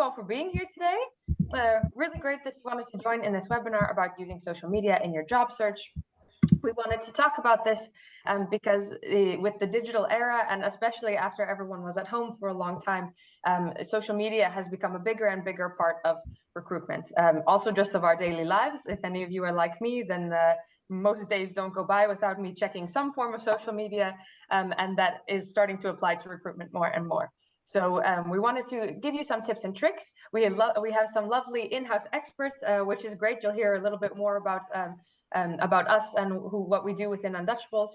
all for being here today. Really great that you wanted to join in this webinar about using social media in your job search. We wanted to talk about this because with the digital era, and especially after everyone was at home for a long time, social media has become a bigger and bigger part of recruitment. Also just of our daily lives. If any of you are like me, then most days don't go by without me checking some form of social media, and that is starting to apply to recruitment more and more. So we wanted to give you some tips and tricks. We have some lovely in-house experts, which is great. You'll hear a little bit more about us and what we do within Untouchables.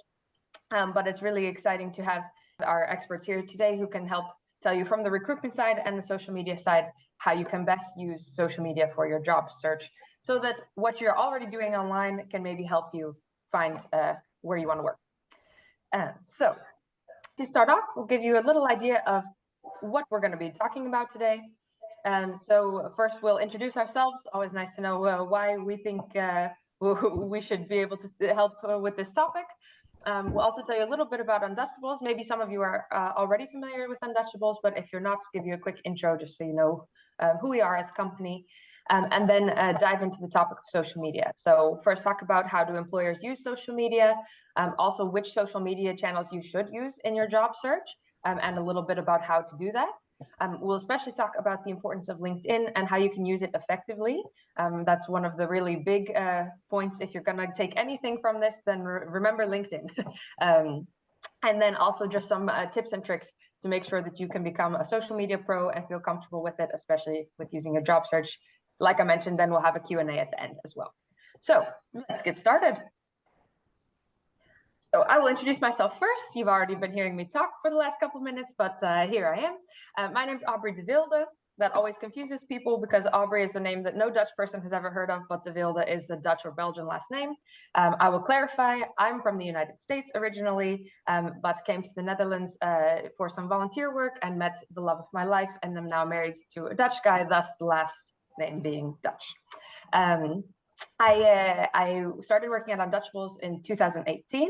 But it's really exciting to have our experts here today who can help tell you from the recruitment side and the social media side how you can best use social media for your job search, so that what you're already doing online can maybe help you find where you want to work. So to start off, we'll give you a little idea of what we're going to be talking about today. So first we'll introduce ourselves. Always nice to know why we think we should be able to help with this topic. We'll also tell you a little bit about Untouchables. Maybe some of you are already familiar with Untouchables, but if you're not, give you a quick intro just so you know who we are as a company. And then dive into the topic of social media. So first talk about how do employers use social media, also which social media channels you should use in your job search, and a little bit about how to do that. We'll especially talk about the importance of LinkedIn and how you can use it effectively. That's one of the really big points. If you're going to take anything from this, then remember LinkedIn. And then also just some tips and tricks to make sure that you can become a social media pro and feel comfortable with it, especially with using a job search. Like I mentioned, then we'll have a Q&A at the end as well. So let's get started. So I will introduce myself first. You've already been hearing me talk for the last couple of minutes, but here I am. My name's Aubrey de Wilde. That always confuses people because Aubrey is a name that no Dutch person has ever heard of, but de Wilde is a Dutch or Belgian last name. I will clarify, I'm from the United States originally, but came to the Netherlands for some volunteer work and met the love of my life, and I'm now married to a Dutch guy, thus the last name being Dutch. I started working at Untouchables in 2018.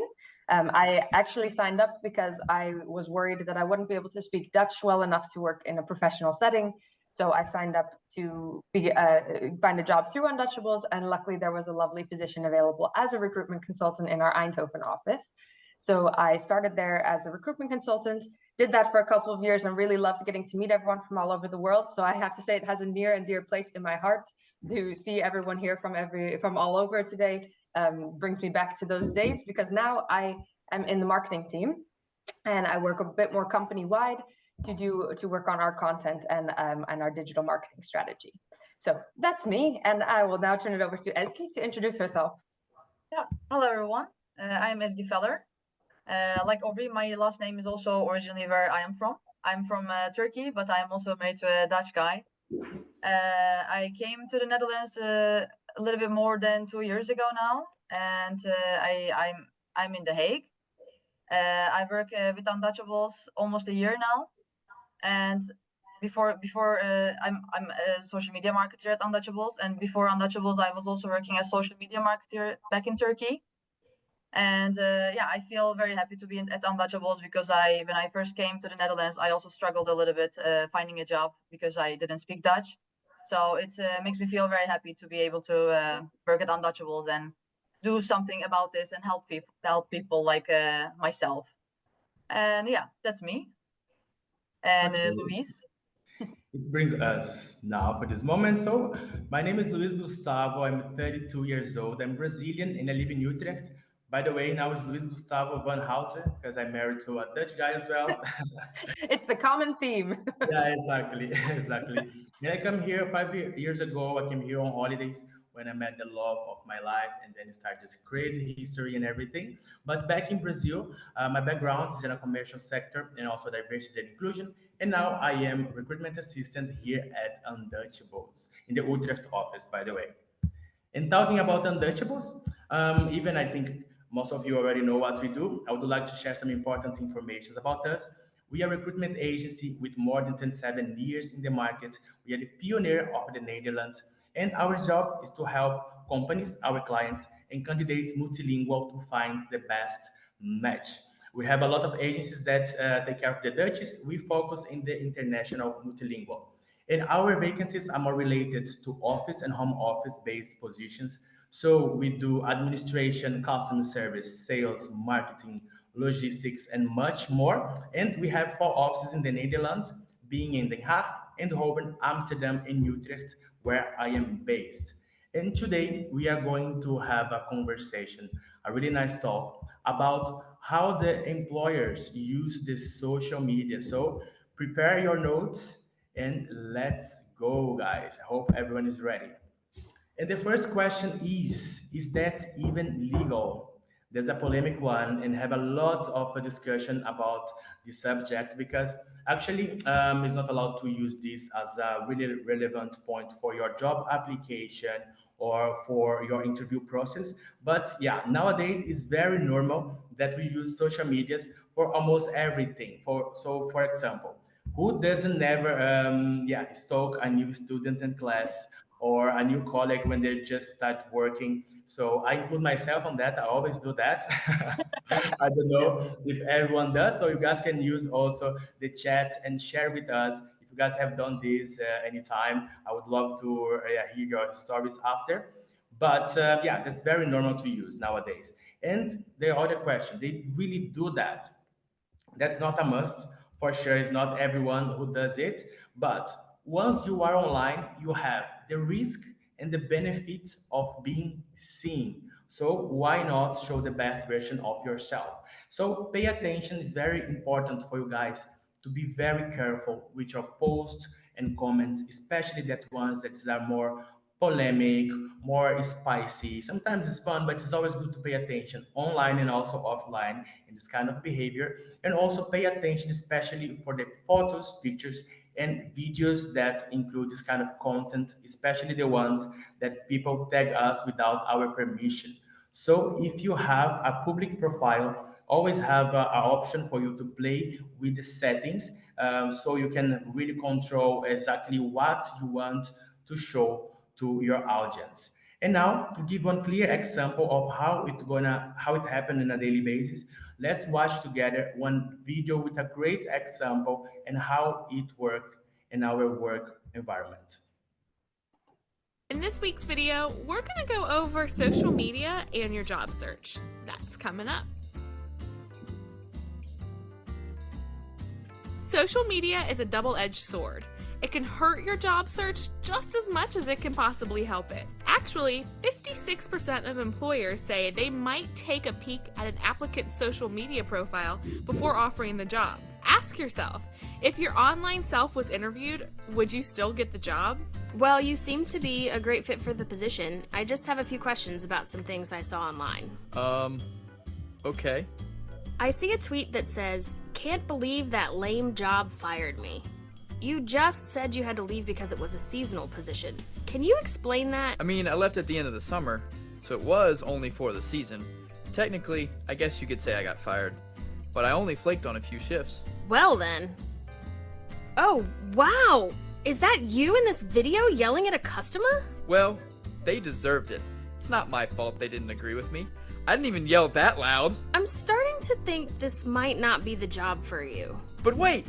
I actually signed up because I was worried that I wouldn't be able to speak Dutch well enough to work in a professional setting. So I signed up to find a job through Untouchables, and luckily there was a lovely position available as a recruitment consultant in our Eindhoven office. So I started there as a recruitment consultant, did that for a couple of years, and really loved getting to meet everyone from all over the world. So I have to say it has a near and dear place in my heart to see everyone here from all over today. Brings me back to those days, because now I am in the marketing team and I work a bit more company-wide to work on our content and our digital marketing strategy. So that's me, and I will now turn it over to Ezgi to introduce herself. Yeah, hello everyone. I'm Ezgi Feller. Like Aubrey, my last name is also originally where I am from. I'm from Turkey, but I'm also married to a Dutch guy. I came to the Netherlands a little bit more than 2 years ago now, and I'm in The Hague. I work with Untouchables almost a year now, and before I'm a social media marketer at Untouchables, and before Untouchables I was also working as social media marketer back in Turkey. And yeah, I feel very happy to be at Untouchables, because when I first came to the Netherlands, I also struggled a little bit finding a job because I didn't speak Dutch. So it makes me feel very happy to be able to work at Untouchables and do something about this and help people like myself. And yeah, that's me. And Luis. It brings us now for this moment. So my name is Luis Gustavo. I'm 32 years old. I'm Brazilian and I live in Utrecht. By the way, now it's Luis Gustavo van Houten, because I'm married to a Dutch guy as well. It's the common theme. Yeah, exactly, exactly. And I come here 5 years ago. I came here on holidays when I met the love of my life, and then it started this crazy history and everything. But back in Brazil, my background is in a commercial sector and also diversity and inclusion. And now I am recruitment assistant here at Untouchables in the Utrecht office, by the way. And talking about Untouchables, even I think most of you already know what we do. I would like to share some important information about us. We are a recruitment agency with more than 27 years in the market. We are the pioneer of the Netherlands, and our job is to help companies, our clients, and candidates multilingual to find the best match. We have a lot of agencies that take care of the Dutch. We focus in the international multilingual. And our vacancies are more related to office and home office based positions. So we do administration, customer service, sales, marketing, logistics, and much more. And we have 4 offices in the Netherlands, being in Den Haag, Eindhoven, Amsterdam, and Utrecht, where I am based. And today we are going to have a conversation, a really nice talk about how the employers use the social media. So prepare your notes and let's go, guys. I hope everyone is ready. And the first question is that even legal? There's a polemic one and have a lot of a discussion about the subject because actually it's not allowed to use this as a really relevant point for your job application or for your interview process. But yeah, nowadays it's very normal that we use social medias for almost everything. For example, who doesn't never stalk a new student in class or a new colleague when they just start working. So I include myself on that. I always do that. I don't know if everyone does. So you guys can use also the chat and share with us if you guys have done this anytime. I would love to hear your stories after. But yeah, that's very normal to use nowadays. And the other question, they really do that. That's not a must. For sure, it's not everyone who does it. But once you are online, you have the risk and the benefit of being seen. So why not show the best version of yourself? So pay attention is very important for you guys to be very careful with your posts and comments, especially that ones that are more polemic, more spicy. Sometimes it's fun, but it's always good to pay attention online and also offline in this kind of behavior. And also pay attention, especially for the photos, pictures, and videos that include this kind of content, especially the ones that people tag us without our permission. So if you have a public profile, always have an option for you to play with the settings so you can really control exactly what you want to show to your audience. And now to give one clear example of how it happened on a daily basis, let's watch together one video with a great example and how it worked in our work environment. In this week's video, we're going to go over social media and your job search. That's coming up. Social media is a double-edged sword. It can hurt your job search just as much as it can possibly help it. Actually, 56% of employers say they might take a peek at an applicant's social media profile before offering the job. Ask yourself, if your online self was interviewed, would you still get the job? Well, you seem to be a great fit for the position. I just have a few questions about some things I saw online. Okay. I see a tweet that says, "Can't believe that lame job fired me." You just said you had to leave because it was a seasonal position. Can you explain that? I mean, I left at the end of the summer, so it was only for the season. Technically, I guess you could say I got fired, but I only flaked on a few shifts. Well then. Oh, wow! Is that you in this video yelling at a customer? Well, they deserved it. It's not my fault they didn't agree with me. I didn't even yell that loud. I'm starting to think this might not be the job for you. But wait!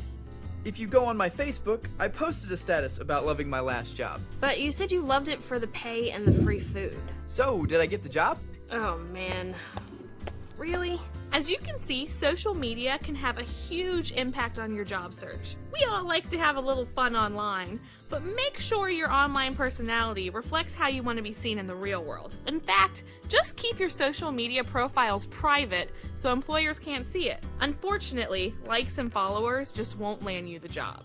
If you go on my Facebook, I posted a status about loving my last job. But you said you loved it for the pay and the free food. So, did I get the job? Oh man. Really? As you can see, social media can have a huge impact on your job search. We all like to have a little fun online, but make sure your online personality reflects how you want to be seen in the real world. In fact, just keep your social media profiles private so employers can't see it. Unfortunately, likes and followers just won't land you the job.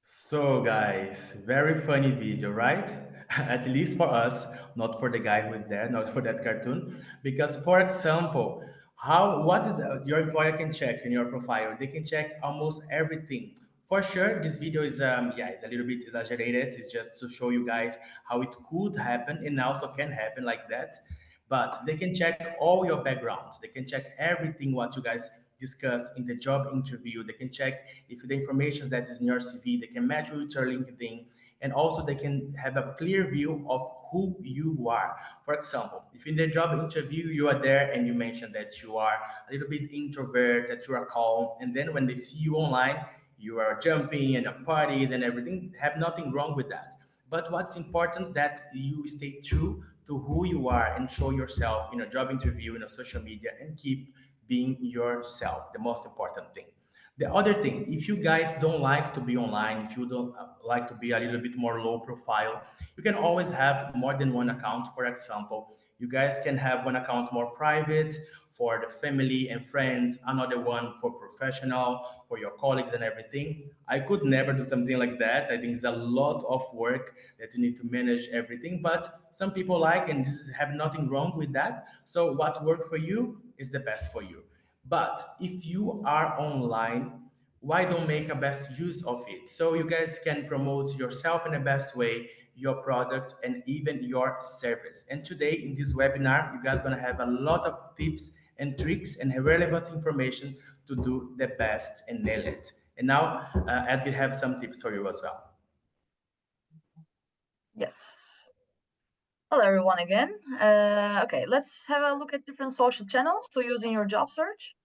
So guys, very funny video, right? At least for us, not for the guy who is there, not for that cartoon. Because for example, your employer can check in your profile, they can check almost everything. For sure, this video is it's a little bit exaggerated. It's just to show you guys how it could happen and also can happen like that. But they can check all your background. They can check everything what you guys discuss in the job interview. They can check if the information that is in your CV, they can match with your LinkedIn. And also they can have a clear view of who you are. For example, if in the job interview you are there and you mention that you are a little bit introvert, that you are calm, and then when they see you online, you are jumping and parties and everything. Have nothing wrong with that. But what's important that you stay true to who you are and show yourself in a job interview, in a social media, and keep being yourself. The most important thing. The other thing, if you guys don't like to be online, if you don't like to be a little bit more low profile, you can always have more than one account. For example, you guys can have one account more private for the family and friends, another one for professional, for your colleagues and everything. I could never do something like that. I think it's a lot of work that you need to manage everything, but some people like, and this have nothing wrong with that. So what worked for you is the best for you. But if you are online, why don't make a best use of it? So you guys can promote yourself in the best way, your product, and even your service. And today in this webinar, you guys are gonna have a lot of tips and tricks and relevant information to do the best and nail it. And now, as we have some tips for you as well. Yes. Hello everyone again. Okay, let's have a look at different social channels to use in your job search.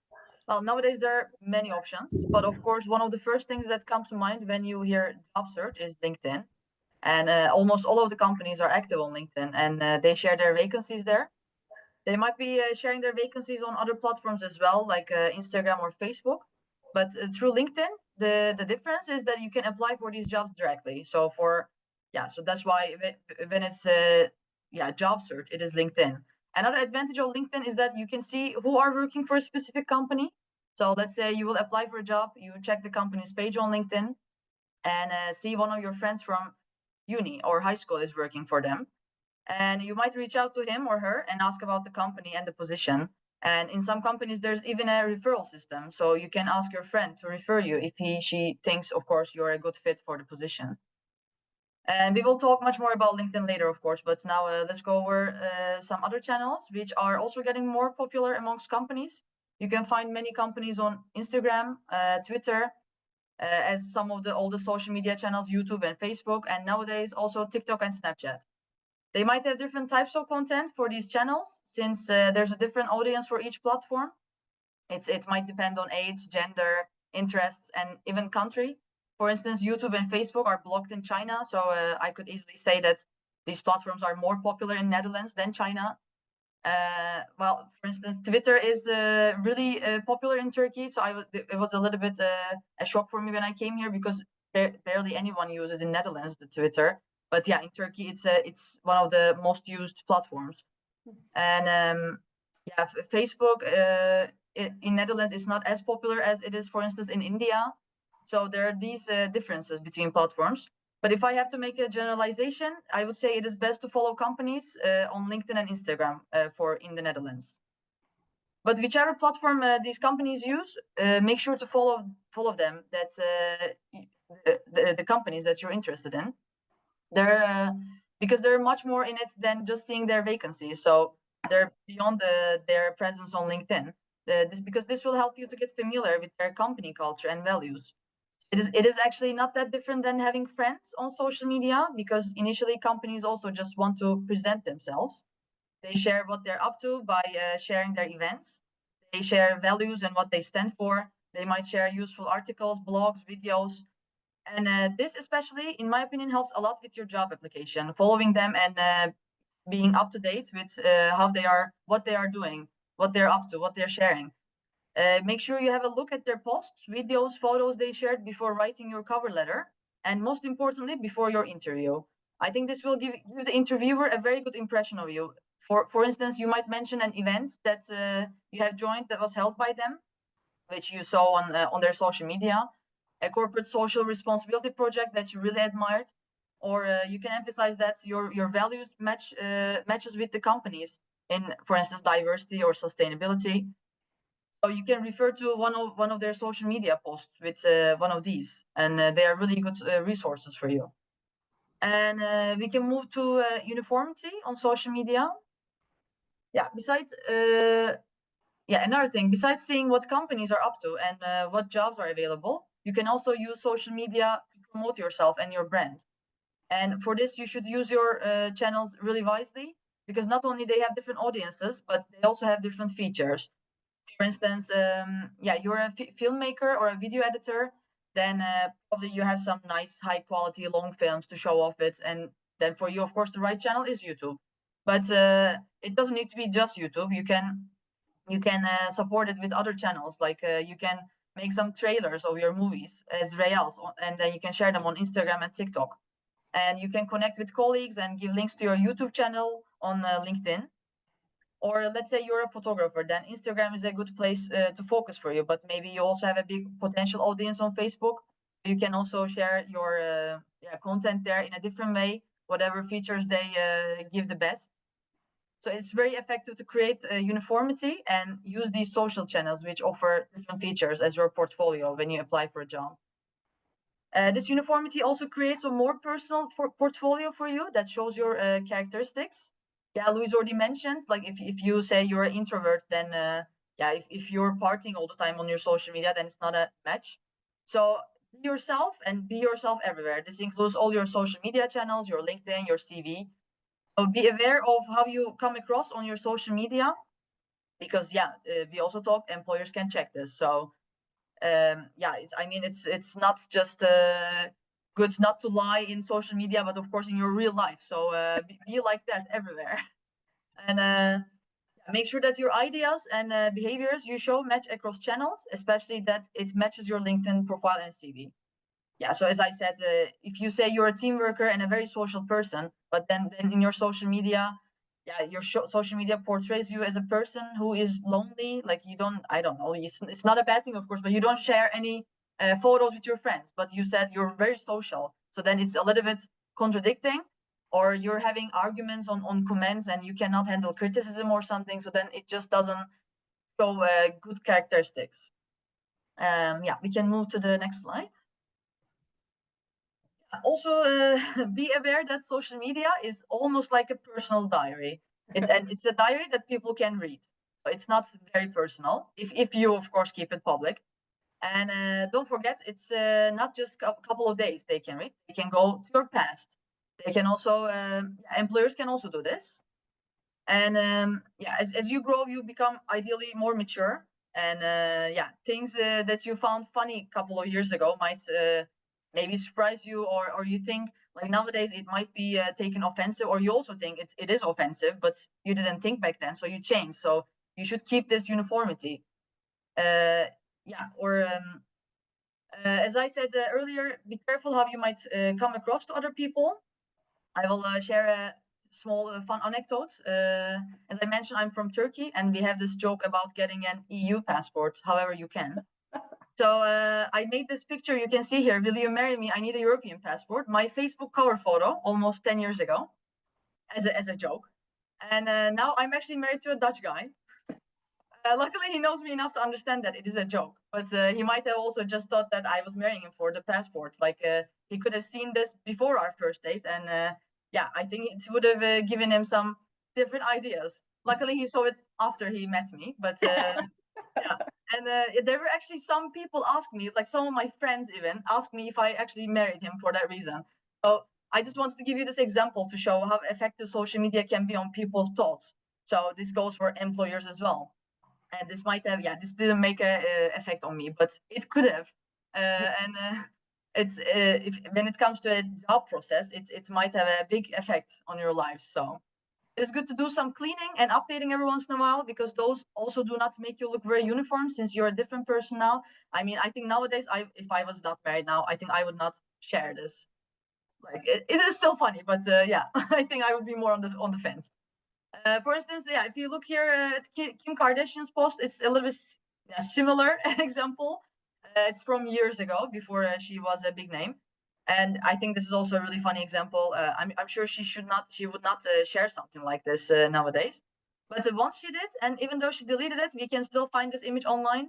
Well, nowadays there are many options, but of course, one of the first things that comes to mind when you hear job search is LinkedIn. And almost all of the companies are active on LinkedIn, and they share their vacancies there. They might be sharing their vacancies on other platforms as well, like Instagram or Facebook. But through LinkedIn, the difference is that you can apply for these jobs directly. So so that's why when it's job search, it is LinkedIn. Another advantage of LinkedIn is that you can see who are working for a specific company. So let's say you will apply for a job, you check the company's page on LinkedIn, and see one of your friends from uni or high school is working for them. And you might reach out to him or her and ask about the company and the position. And in some companies, there's even a referral system. So you can ask your friend to refer you if she thinks, of course, you're a good fit for the position. And we will talk much more about LinkedIn later, of course, but now let's go over some other channels, which are also getting more popular amongst companies. You can find many companies on Instagram, Twitter, as some of all the social media channels, YouTube and Facebook, and nowadays also TikTok and Snapchat. They might have different types of content for these channels, since there's a different audience for each platform. It might depend on age, gender, interests, and even country. For instance, YouTube and Facebook are blocked in China, so I could easily say that these platforms are more popular in Netherlands than China. Well, for instance, Twitter is really popular in Turkey, so it was a little bit a shock for me when I came here, because barely anyone uses in Netherlands the Twitter. But yeah, in Turkey, it's one of the most used platforms. And Facebook in Netherlands is not as popular as it is, for instance, in India. So there are these differences between platforms. But if I have to make a generalization, I would say it is best to follow companies on LinkedIn and Instagram for in the Netherlands. But whichever platform these companies use, make sure to follow them. That's the companies that you're interested in. Because they're much more in it than just seeing their vacancies. So they're beyond their presence on LinkedIn. Because this will help you to get familiar with their company culture and values. It is actually not that different than having friends on social media, because initially companies also just want to present themselves. They share what they're up to by sharing their events. They share values and what they stand for. They might share useful articles, blogs, videos. And this especially, in my opinion, helps a lot with your job application, following them and being up to date with what they are doing, what they're up to, what they're sharing. Make sure you have a look at their posts, videos, photos they shared before writing your cover letter, and most importantly, before your interview. I think this will give the interviewer a very good impression of you. For instance, you might mention an event that you have joined that was held by them, which you saw on their social media, a corporate social responsibility project that you really admired, or you can emphasize that your values matches with the companies in, for instance, diversity or sustainability. So you can refer to one of their social media posts with one of these, and they are really good resources for you. And we can move to uniformity on social media. Yeah, besides, another thing, besides seeing what companies are up to and what jobs are available, you can also use social media to promote yourself and your brand. And for this, you should use your channels really wisely, because not only they have different audiences, but they also have different features. For instance, you're a filmmaker or a video editor, then probably you have some nice high quality long films to show off it. And then for you, of course, the right channel is YouTube. But it doesn't need to be just YouTube. You can support it with other channels. Like you can make some trailers of your movies as reels, and then you can share them on Instagram and TikTok. And you can connect with colleagues and give links to your YouTube channel on LinkedIn. Or let's say you're a photographer, then Instagram is a good place to focus for you. But maybe you also have a big potential audience on Facebook. You can also share your content there in a different way, whatever features they give the best. So it's very effective to create uniformity and use these social channels, which offer different features as your portfolio when you apply for a job. This uniformity also creates a more personal portfolio for you that shows your characteristics. Yeah, Louise already mentioned, like if you say you're an introvert, then if you're partying all the time on your social media, then it's not a match. So be yourself and be yourself everywhere. This includes all your social media channels, your LinkedIn, your CV. So be aware of how you come across on your social media, because we also talked, employers can check this. So it's not just good not to lie in social media, but of course in your real life. So be like that everywhere. And make sure that your ideas and behaviors you show match across channels, especially that it matches your LinkedIn profile and CV. Yeah, so as I said, if you say you're a team worker and a very social person, but then in your social media, your social media portrays you as a person who is lonely, like I don't know, it's not a bad thing, of course, but you don't share any photos with your friends, but you said you're very social. So then it's a little bit contradicting, or you're having arguments on comments and you cannot handle criticism or something. So then it just doesn't show good characteristics. We can move to the next slide. Also, be aware that social media is almost like a personal diary. It's a diary that people can read. So it's not very personal if you, of course, keep it public. And don't forget, it's not just a couple of days they can read. They can go to your past. They can also, employers can also do this. And as you grow, you become ideally more mature. And things that you found funny a couple of years ago might maybe surprise you, or you think like nowadays it might be taken offensive, or you also think it is offensive, but you didn't think back then, so you change. So you should keep this uniformity. As I said earlier, be careful how you might come across to other people. I will share a small fun anecdote. As I mentioned, I'm from Turkey, and we have this joke about getting an EU passport however you can. So I made this picture you can see here. Will you marry me? I need a European passport. My Facebook cover photo almost 10 years ago as a joke. And now I'm actually married to a Dutch guy. Luckily, he knows me enough to understand that it is a joke. But he might have also just thought that I was marrying him for the passport. Like he could have seen this before our first date. And I think it would have given him some different ideas. Luckily, he saw it after he met me. But And there were actually some people ask me, like some of my friends even asked me if I actually married him for that reason. So I just wanted to give you this example to show how effective social media can be on people's thoughts. So this goes for employers as well. And this might have, this didn't make an effect on me, but it could have. It's when it comes to a job process, it might have a big effect on your life. So it's good to do some cleaning and updating every once in a while, because those also do not make you look very uniform, since you're a different person now. I mean, I think nowadays, if I was not married now, I think I would not share this. Like it is still funny, but I think I would be more on the fence. For instance, if you look here at Kim Kardashian's post, it's a little bit similar example. It's from years ago, before she was a big name. And I think this is also a really funny example. I'm sure she would not share something like this nowadays. But once she did, and even though she deleted it, we can still find this image online.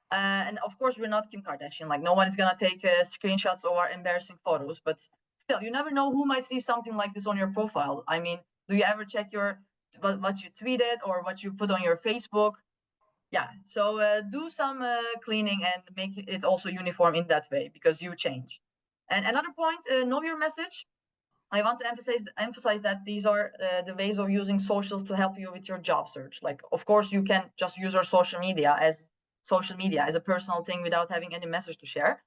And of course, we're not Kim Kardashian. Like no one is gonna take screenshots of our embarrassing photos. But still, you never know who might see something like this on your profile. I mean, do you ever check what you tweeted or what you put on your Facebook? So do some cleaning and make it also uniform in that way, because you change. And another point, know your message. I want to emphasize that these are the ways of using socials to help you with your job search. Like, of course, you can just use your social media as a personal thing without having any message to share.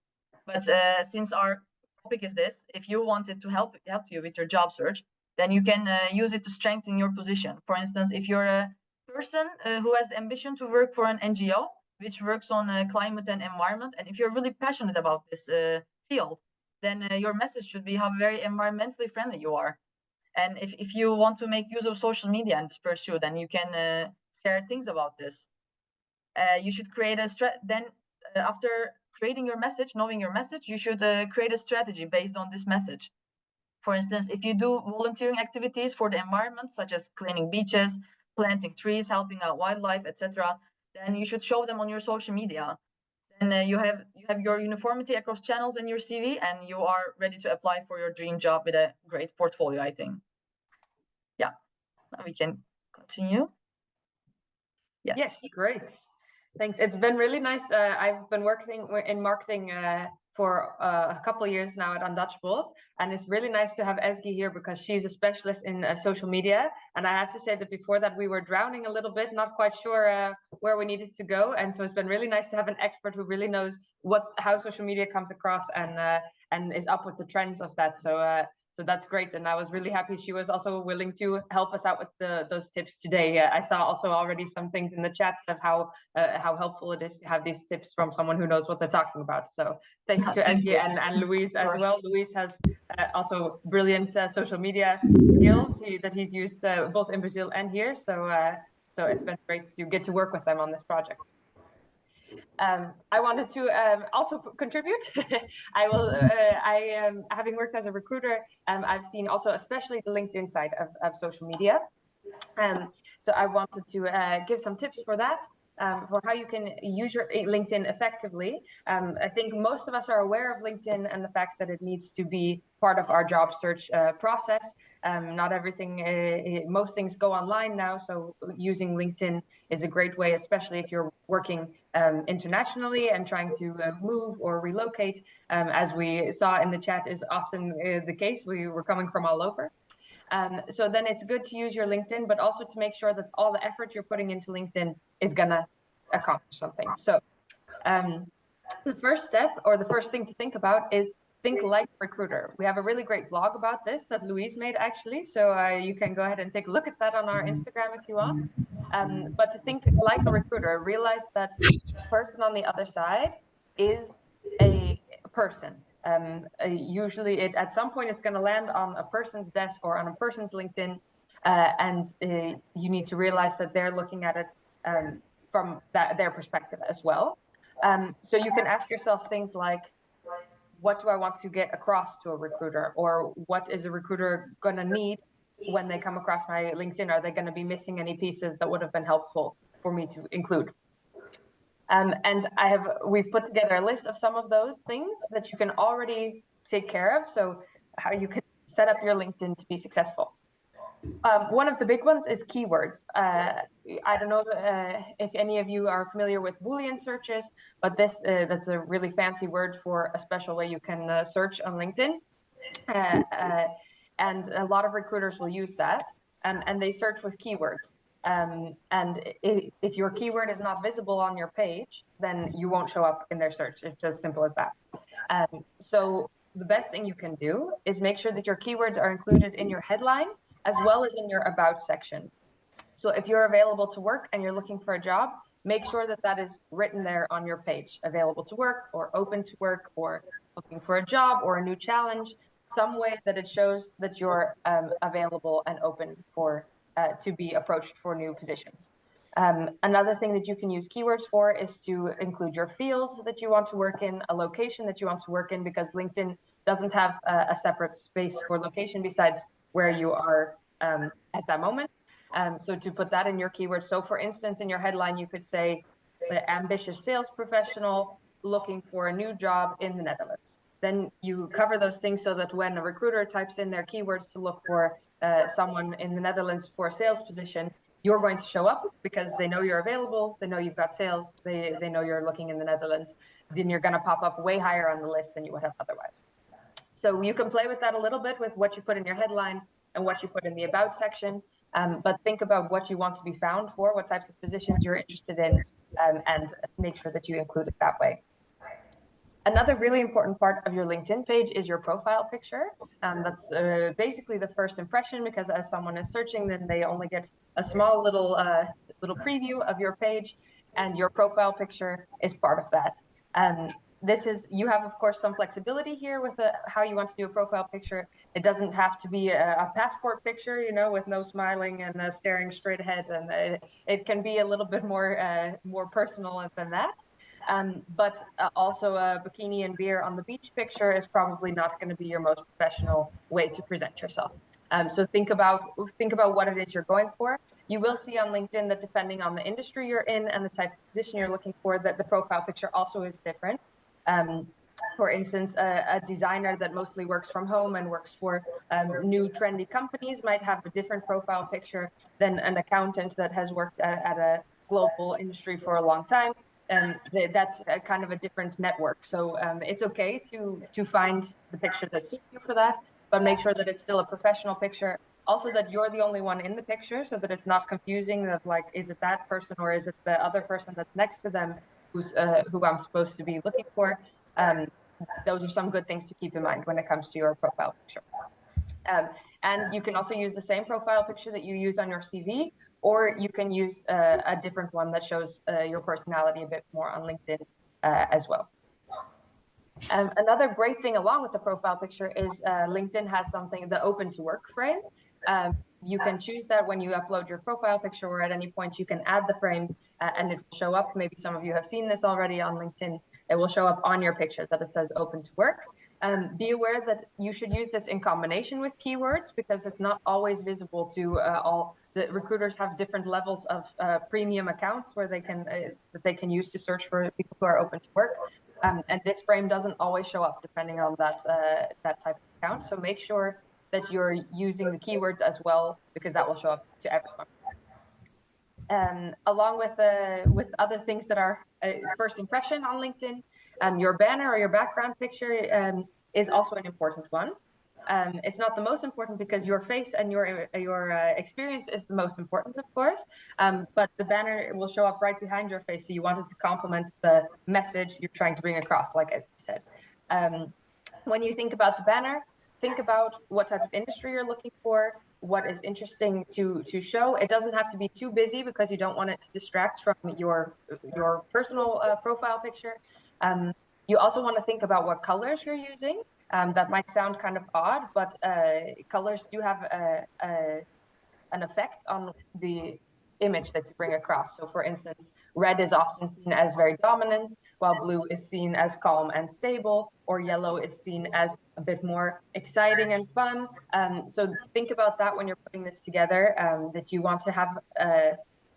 But since our topic is this, if you wanted to help you with your job search, then you can use it to strengthen your position. For instance, if you're a person who has the ambition to work for an NGO which works on climate and environment, and if you're really passionate about this field, then your message should be how very environmentally friendly you are. And if you want to make use of social media and pursue, then you can share things about this. You should create a after creating your message, knowing your message, you should create a strategy based on this message. For instance, if you do volunteering activities for the environment, such as cleaning beaches, planting trees, helping out wildlife, etc., then you should show them on your social media. Then you have your uniformity across channels in your CV, and you are ready to apply for your dream job with a great portfolio, I think. Yeah, now we can continue. Yes, great. Thanks. It's been really nice. I've been working in marketing for a couple of years now at Untouchables, and it's really nice to have Ezgi here because she's a specialist in social media. And I have to say that before that we were drowning a little bit, not quite sure where we needed to go. And so it's been really nice to have an expert who really knows how social media comes across and is up with the trends of that. So that's great, and I was really happy she was also willing to help us out with those tips today. I saw also already some things in the chat of how helpful it is to have these tips from someone who knows what they're talking about. So thanks to Ezgi and Louise as well. Louise has also brilliant social media skills that he's used both in Brazil and here. So it's been great to get to work with them on this project. I wanted to also contribute. Having worked as a recruiter, I've seen also especially the LinkedIn side of social media. So I wanted to give some tips for that, for how you can use your LinkedIn effectively. I think most of us are aware of LinkedIn and the fact that it needs to be part of our job search process. Not everything, most things go online now, so using LinkedIn is a great way, especially if you're working internationally and trying to move or relocate. As we saw in the chat is often the case, we were coming from all over. So then it's good to use your LinkedIn, but also to make sure that all the effort you're putting into LinkedIn is gonna accomplish something. So the first step, or the first thing to think about, is think like a recruiter. We have a really great vlog about this that Louise made actually, so you can go ahead and take a look at that on our Instagram if you want. But to think like a recruiter, realize that the person on the other side is a person. Usually at some point it's going to land on a person's desk or on a person's LinkedIn, and you need to realize that they're looking at it from their perspective as well. So you can ask yourself things like, what do I want to get across to a recruiter? Or what is a recruiter going to need when they come across my LinkedIn? Are they going to be missing any pieces that would have been helpful for me to include? And we've put together a list of some of those things that you can already take care of. So how you can set up your LinkedIn to be successful. One of the big ones is keywords. I don't know if any of you are familiar with Boolean searches, but that's a really fancy word for a special way you can search on LinkedIn. And a lot of recruiters will use that, and they search with keywords. And if your keyword is not visible on your page, then you won't show up in their search. It's as simple as that. So the best thing you can do is make sure that your keywords are included in your headline as well as in your about section. So if you're available to work and you're looking for a job, make sure that that is written there on your page, available to work or open to work or looking for a job or a new challenge, some way that it shows that you're available and open for to be approached for new positions. Another thing that you can use keywords for is to include your field that you want to work in, a location that you want to work in, because LinkedIn doesn't have a separate space for location besides where you are at that moment. So to put that in your keywords. So for instance, in your headline, you could say the ambitious sales professional looking for a new job in the Netherlands. Then you cover those things so that when a recruiter types in their keywords to look for someone in the Netherlands for a sales position, you're going to show up because they know you're available, they know you've got sales, they know you're looking in the Netherlands. Then you're going to pop up way higher on the list than you would have otherwise. So you can play with that a little bit with what you put in your headline and what you put in the about section, but think about what you want to be found for, what types of positions you're interested in, and make sure that you include it that way. Another really important part of your LinkedIn page is your profile picture. That's basically the first impression, because as someone is searching, then they only get a small little preview of your page, and your profile picture is part of that. You have, of course, some flexibility here with how you want to do a profile picture. It doesn't have to be a passport picture, you know, with no smiling and staring straight ahead, and it can be a little bit more personal than that. But also a bikini and beer on the beach picture is probably not going to be your most professional way to present yourself. So think about what it is you're going for. You will see on LinkedIn that depending on the industry you're in and the type of position you're looking for, that the profile picture also is different. For instance, a designer that mostly works from home and works for new trendy companies might have a different profile picture than an accountant that has worked at a global industry for a long time. And that's kind of a different network. So it's okay to find the picture that suits you for that, but make sure that it's still a professional picture. Also, that you're the only one in the picture, so that it's not confusing of like, is it that person or is it the other person that's next to them who I'm supposed to be looking for? Those are some good things to keep in mind when it comes to your profile picture. And you can also use the same profile picture that you use on your CV, or you can use a different one that shows your personality a bit more on LinkedIn as well. Another great thing along with the profile picture is LinkedIn has something, the open to work frame. You can choose that when you upload your profile picture, or at any point you can add the frame and it will show up. Maybe some of you have seen this already on LinkedIn. It will show up on your picture that it says open to work. Be aware that you should use this in combination with keywords, because it's not always visible to all. The recruiters have different levels of premium accounts where they can use to search for people who are open to work. And this frame doesn't always show up depending on that type of account. So make sure that you're using the keywords as well, because that will show up to everyone. Along with other things that are first impression on LinkedIn, your banner or your background picture is also an important one. It's not the most important, because your face and your experience is the most important, of course. But the banner will show up right behind your face, so you want it to complement the message you're trying to bring across, like as you said. When you think about the banner, think about what type of industry you're looking for, what is interesting to show. It doesn't have to be too busy, because you don't want it to distract from your personal profile picture. You also want to think about what colors you're using. That might sound kind of odd, but colors do have an effect on the image that you bring across. So for instance, red is often seen as very dominant, while blue is seen as calm and stable, or yellow is seen as a bit more exciting and fun. So think about that when you're putting this together, that you want to have a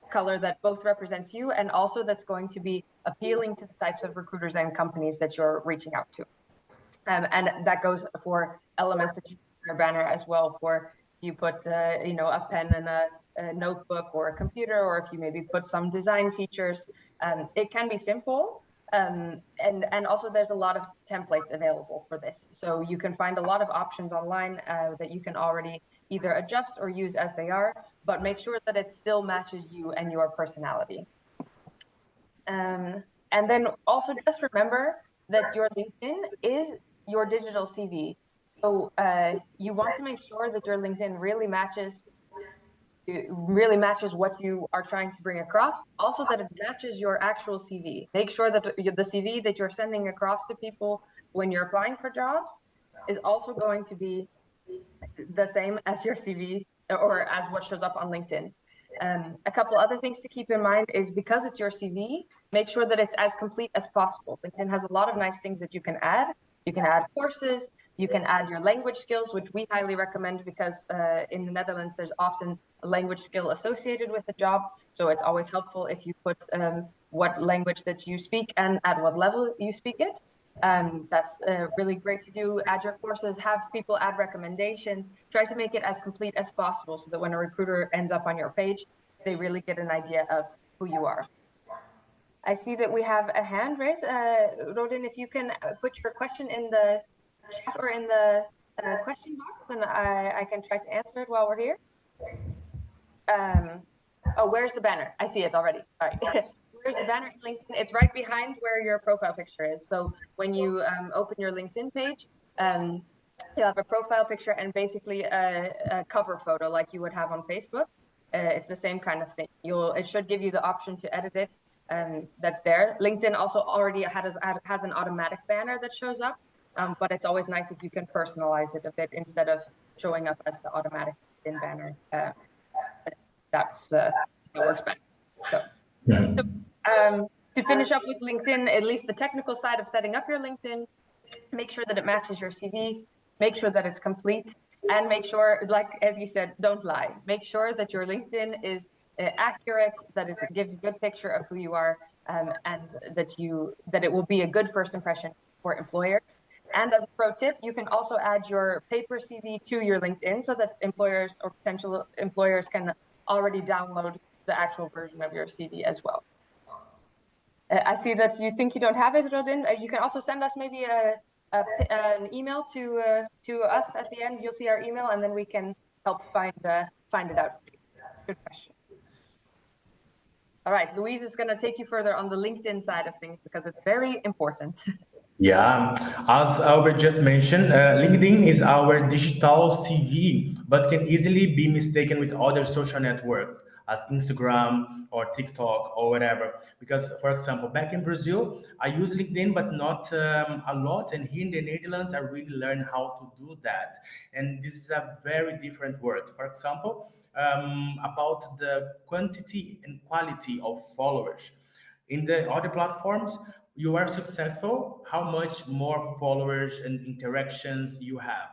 color that both represents you and also that's going to be appealing to the types of recruiters and companies that you're reaching out to. And that goes for elements that you put in your banner as well. For you put a pen and a notebook or a computer, or if you maybe put some design features, it can be simple. And also there's a lot of templates available for this. So you can find a lot of options online that you can already either adjust or use as they are, but make sure that it still matches you and your personality. And then also just remember that your LinkedIn is your digital CV. So you want to make sure that your LinkedIn really matches what you are trying to bring across. Also that it matches your actual CV. Make sure that the CV that you're sending across to people when you're applying for jobs is also going to be the same as your CV or as what shows up on LinkedIn. A couple other things to keep in mind is, because it's your CV, make sure that it's as complete as possible. LinkedIn has a lot of nice things that you can add. You can add courses, you can add your language skills, which we highly recommend, because in the Netherlands, there's often a language skill associated with the job. So it's always helpful if you put what language that you speak and at what level you speak it. That's really great to do. Add your courses, have people add recommendations, try to make it as complete as possible, so that when a recruiter ends up on your page, they really get an idea of who you are. I see that we have a hand raised. Rodin, if you can put your question in the chat or in the question box, then I can try to answer it while we're here. Oh, where's the banner? I see it already. Sorry. Here's the banner in LinkedIn. It's right behind where your profile picture is. So when you open your LinkedIn page, you'll have a profile picture and basically a cover photo like you would have on Facebook. It's the same kind of thing. It should give you the option to edit it. That's there. LinkedIn also already has an automatic banner that shows up, but it's always nice if you can personalize it a bit instead of showing up as the automatic LinkedIn banner. That's it works better. So, to finish up with LinkedIn, at least the technical side of setting up your LinkedIn, make sure that it matches your CV, make sure that it's complete, and make sure, like as you said, don't lie. Make sure that your LinkedIn is accurate, that it gives a good picture of who you are, and that it will be a good first impression for employers. And as a pro tip, you can also add your paper CV to your LinkedIn so that employers or potential employers can already download the actual version of your CV as well. I see that you think you don't have it, Rodin. You can also send us maybe an email to us at the end. You'll see our email, and then we can help find it out. Good question. All right, Louise is going to take you further on the LinkedIn side of things because it's very important. Yeah, as Albert just mentioned, LinkedIn is our digital CV, but can easily be mistaken with other social networks as Instagram or TikTok or whatever. Because, for example, back in Brazil, I use LinkedIn, but not a lot. And here in the Netherlands, I really learned how to do that. And this is a very different world. For example, about the quantity and quality of followers. In the other platforms, you are successful, how much more followers and interactions you have.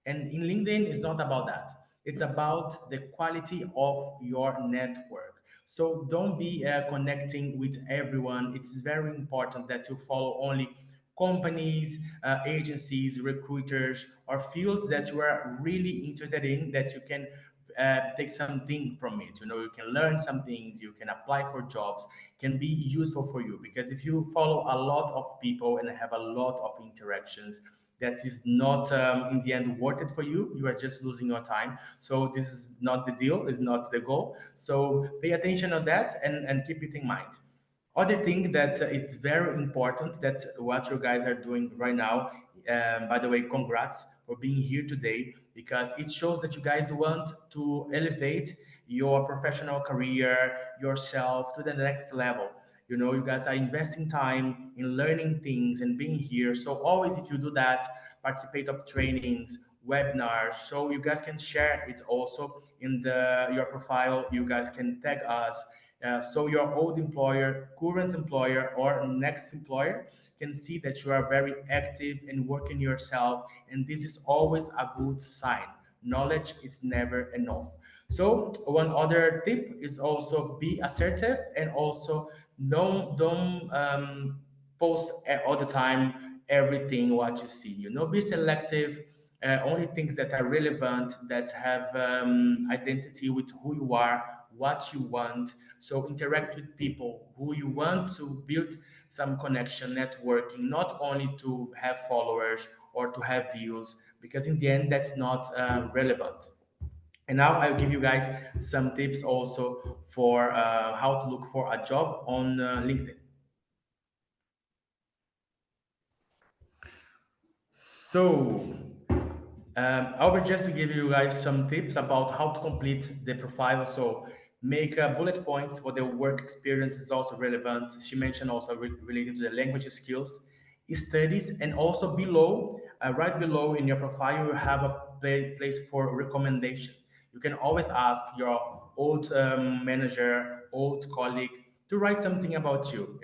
And in LinkedIn, it's not about that. It's about the quality of your network. So don't be connecting with everyone. It's very important that you follow only companies, agencies, recruiters, or fields that you are really interested in that you can take something from it. You can learn some things, you can apply for jobs, can be useful for you. Because if you follow a lot of people and have a lot of interactions, that is not in the end worth it for you. You are just losing your time. So this is not the deal, is not the goal. So pay attention on that and keep it in mind. Other thing that it's very important that what you guys are doing right now. By the way, congrats for being here today because it shows that you guys want to elevate your professional career, yourself to the next level. You guys are investing time in learning things and being here. So always, if you do that, participate of trainings, webinars, so you guys can share it also in your profile. You guys can tag us. So your old employer, current employer, or next employer can see that you are very active and working yourself. And this is always a good sign. Knowledge is never enough. So one other tip is also be assertive and also don't post all the time everything what you see. Be selective. Only things that are relevant, that have identity with who you are, what you want. So interact with people who you want to build some connection, networking, not only to have followers or to have views, because in the end, that's not relevant. And now I'll give you guys some tips also for how to look for a job on LinkedIn. So, Albert, just to give you guys some tips about how to complete the profile. So, make bullet points for the work experience is also relevant. She mentioned also related to the language skills, studies, and also below, right below in your profile, you have a place for recommendation. You can always ask your old manager, old colleague to write something about you.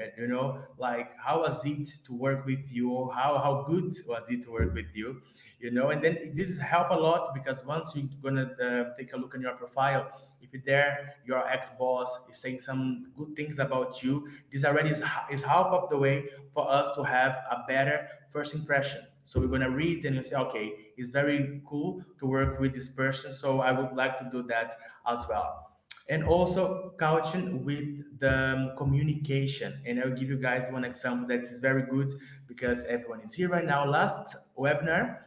Like how was it to work with you? How good was it to work with you? And then this help a lot because once you're gonna take a look on your profile, if there your ex-boss is saying some good things about you, this already is half of the way for us to have a better first impression. So we're gonna read and you say, okay, it's very cool to work with this person, so I would like to do that as well. And also coaching with the communication. And I'll give you guys one example that is very good because everyone is here right now. Last webinar,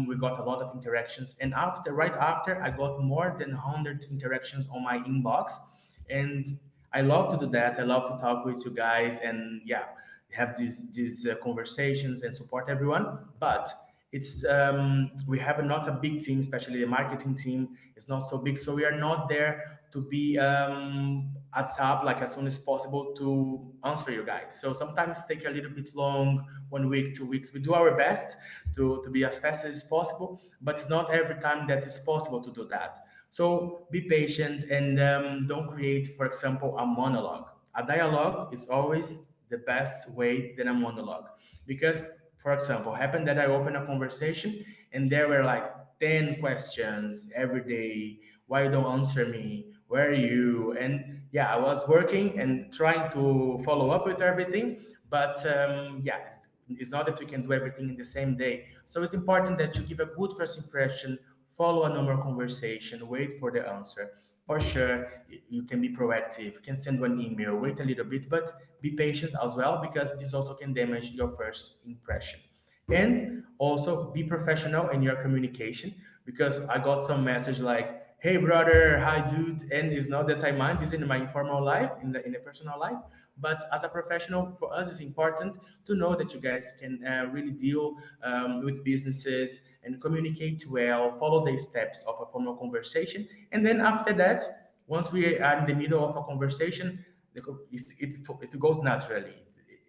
we got a lot of interactions, and right after, I got more than 100 interactions on my inbox, and I love to do that. I love to talk with you guys and yeah, have these conversations and support everyone. But it's we have not a big team, especially the marketing team is not so big, so we are not there to be ASAP, like as soon as possible to answer you guys. So sometimes take a little bit long, 1 week, 2 weeks. We do our best to be as fast as possible, but it's not every time that it's possible to do that. So be patient and don't create, for example, a monologue. A dialogue is always the best way than a monologue. Because, for example, happened that I opened a conversation and there were like 10 questions every day. Why you don't answer me? Where are you? And yeah, I was working and trying to follow up with everything. But yeah, it's not that we can do everything in the same day. So it's important that you give a good first impression, follow a normal conversation, wait for the answer. For sure, you can be proactive, you can send one email, wait a little bit, but be patient as well because this also can damage your first impression. And also be professional in your communication because I got some message like, "Hey brother, hi dude," and it's not that I mind this in my informal life, in the personal life, but as a professional, for us, it's important to know that you guys can really deal with businesses and communicate well, follow the steps of a formal conversation. And then after that, once we are in the middle of a conversation, it goes naturally.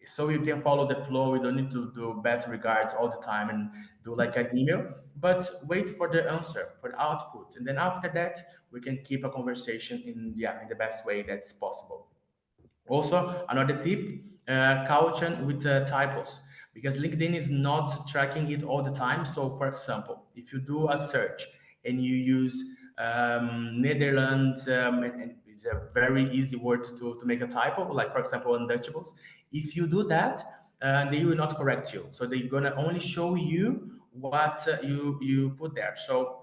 So you can follow the flow. You don't need to do best regards all the time and do like an email, but wait for the answer, for the output. And then after that, we can keep a conversation in the best way that's possible. Also, another tip, caution with typos, because LinkedIn is not tracking it all the time. So, for example, if you do a search and you use Netherlands, and it's a very easy word to make a typo, like, for example, untouchables. If you do that, they will not correct you. So they're gonna only show you what you put there. So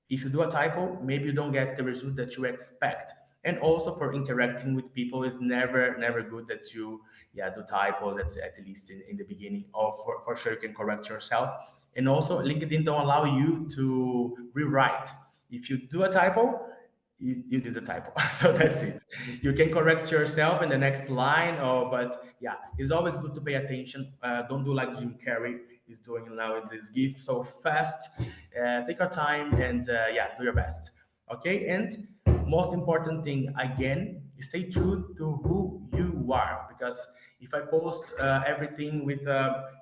if you do a typo, maybe you don't get the result that you expect. And also for interacting with people, it's never good that you do typos at least in the beginning, or for sure you can correct yourself. And also LinkedIn don't allow you to rewrite. If you do a typo, you did a typo. So that's it. You can correct yourself in the next line, or but yeah, it's always good to pay attention. Don't do like Jim Carrey is doing now in this GIF so fast. Take your time and do your best. Okay, and most important thing again, stay true to who you are, because if I post everything with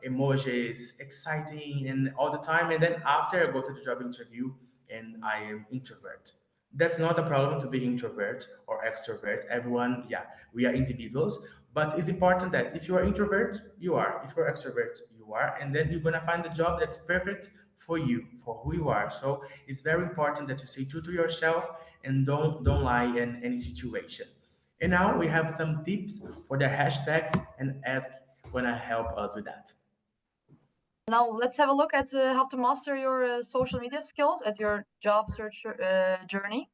emojis, exciting and all the time, and then after I go to the job interview and I am introvert, that's not a problem to be introvert or extrovert. Everyone, we are individuals, but it's important that if you are introvert, you are. If you're extrovert, you are, and then you're gonna find a job that's perfect for you, for who you are. So it's very important that you stay true to yourself and don't lie in any situation. And now we have some tips for the hashtags, and Ask gonna help us with that. Now let's have a look at how to master your social media skills at your job search journey.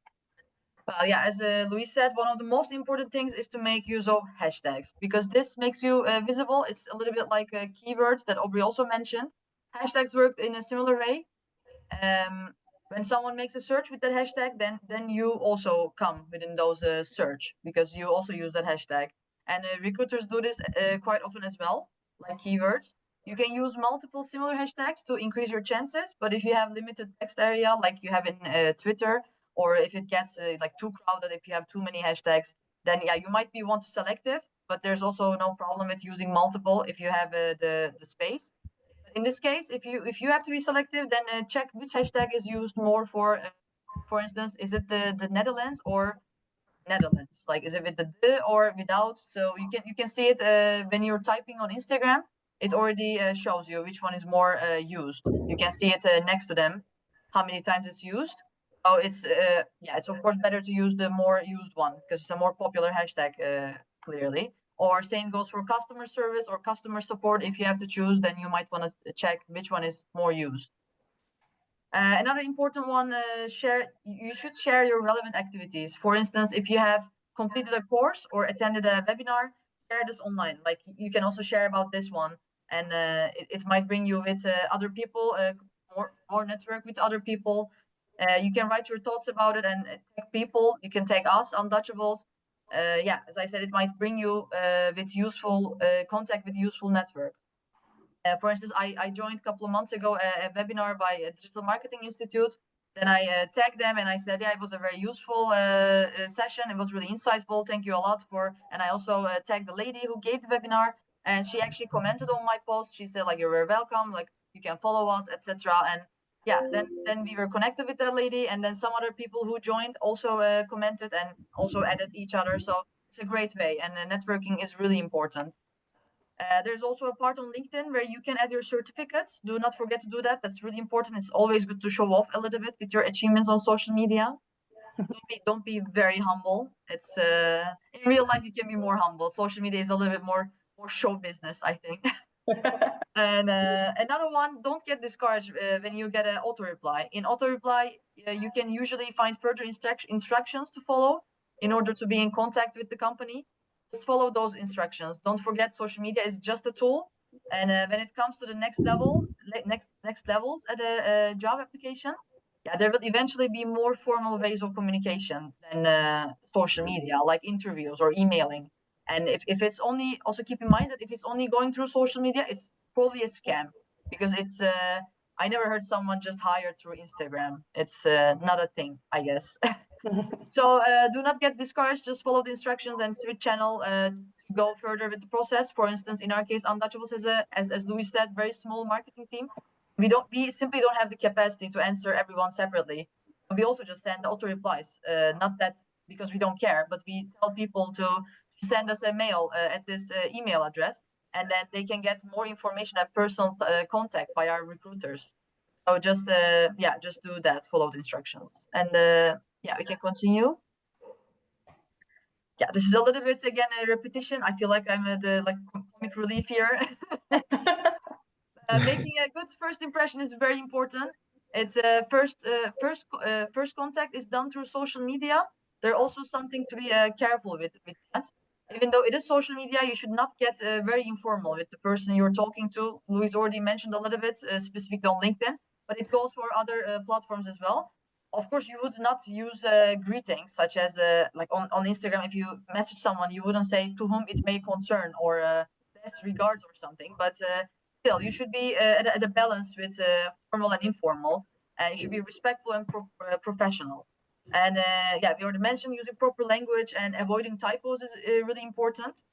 Well, yeah, as Luis said, one of the most important things is to make use of hashtags, because this makes you visible. It's a little bit like keywords that Aubrey also mentioned. Hashtags work in a similar way. When someone makes a search with that hashtag, then you also come within those search, because you also use that hashtag. And recruiters do this quite often as well, like keywords. You can use multiple similar hashtags to increase your chances, but if you have limited text area, like you have in Twitter, or if it gets like too crowded, if you have too many hashtags, then yeah, you might want to selective, but there's also no problem with using multiple if you have the space. In this case, if you have to be selective, then check which hashtag is used more for instance, is it the Netherlands or Netherlands? Like, is it with the or without? So you can see it when you're typing on Instagram. It already shows you which one is more used. You can see it next to them, how many times it's used. So it's of course better to use the more used one because it's a more popular hashtag clearly. Or same goes for customer service or customer support. If you have to choose, then you might want to check which one is more used. Another important one, you should share your relevant activities. For instance, if you have completed a course or attended a webinar, share this online. Like, you can also share about this one, and it might bring you with other people, more network with other people. You can write your thoughts about it and tag people. You can tag us, Untouchables. yeah, as I said, it might bring you with useful contact with useful network. For instance, I joined a couple of months ago a webinar by a Digital Marketing Institute. Then I tagged them and I said, yeah, it was a very useful session. It was really insightful. Thank you a lot for. And I also tagged the lady who gave the webinar, and she actually commented on my post. She said, like, you're very welcome, like you can follow us, etc. And yeah, then we were connected with that lady, and then some other people who joined also commented and also added each other. So it's a great way, and networking is really important. There's also a part on LinkedIn where you can add your certificates. Do not forget to do that. That's really important. It's always good to show off a little bit with your achievements on social media. Don't be very humble. It's in real life you can be more humble. Social media is a little bit more show business, I think. And another one, don't get discouraged when you get an auto reply. In auto reply, you can usually find further instructions to follow in order to be in contact with the company. Just follow those instructions. Don't forget, social media is just a tool. And when it comes to the next level, next levels at a job application, yeah, there will eventually be more formal ways of communication than social media, like interviews or emailing. And if it's only, also keep in mind that if it's only going through social media, it's probably a scam, because it's I never heard someone just hired through Instagram. It's not a thing, I guess. So do not get discouraged. Just follow the instructions and switch channel to go further with the process. For instance, in our case, Untouchables is as Louis said, very small marketing team. We simply don't have the capacity to answer everyone separately. We also just send auto replies. Not that because we don't care, but we tell people to send us a mail at this email address, and then they can get more information and personal contact by our recruiters. So just just do that. Follow the instructions, and yeah, we can continue. Yeah, this is a little bit again a repetition. I feel like I'm the comic relief here. Making a good first impression is very important. It's first contact is done through social media. There's also something to be careful with that. Even though it is social media, you should not get very informal with the person you're talking to. Louise already mentioned a little bit specific on LinkedIn, but it goes for other platforms as well. Of course, you would not use greetings such as like on Instagram. If you message someone, you wouldn't say to whom it may concern or best regards or something. But still, you should be at a balance with formal and informal, and you should be respectful and professional. And yeah, we already mentioned using proper language and avoiding typos is really important.